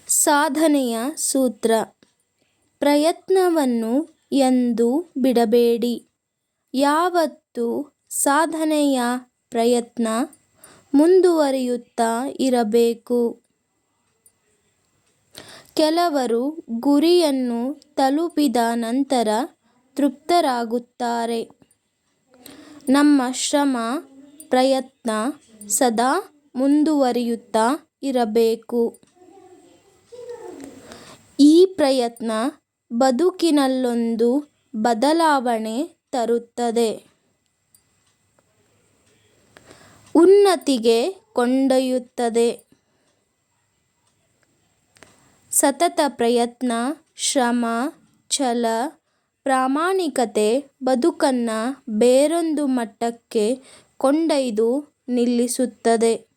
ಸಾಧನೆಯ ಸೂತ್ರ. ಪ್ರಯತ್ನವನ್ನು ಎಂದೂ ಬಿಡಬೇಡಿ. ಯಾವತ್ತೂ ಸಾಧನೆಯ ಪ್ರಯತ್ನ ಮುಂದುವರಿಯುತ್ತಾ ಇರಬೇಕು. ಕೆಲವರು ಗುರಿಯನ್ನು ತಲುಪಿದ ನಂತರ ತೃಪ್ತರಾಗುತ್ತಾರೆ. ನಮ್ಮ ಶ್ರಮ, ಪ್ರಯತ್ನ ಸದಾ ಮುಂದುವರಿಯುತ್ತಾ ಇರಬೇಕು. ಈ ಪ್ರಯತ್ನ ಬದುಕಿನಲ್ಲೊಂದು ಬದಲಾವಣೆ ತರುತ್ತದೆ, ಉನ್ನತಿಗೆ ಕೊಂಡೊಯ್ಯುತ್ತದೆ. ಸತತ ಪ್ರಯತ್ನ, ಶ್ರಮ, ಛಲ, ಪ್ರಾಮಾಣಿಕತೆ ಬದುಕನ್ನು ಬೇರೊಂದು ಮಟ್ಟಕ್ಕೆ ಕೊಂಡೊಯ್ದು ನಿಲ್ಲಿಸುತ್ತದೆ.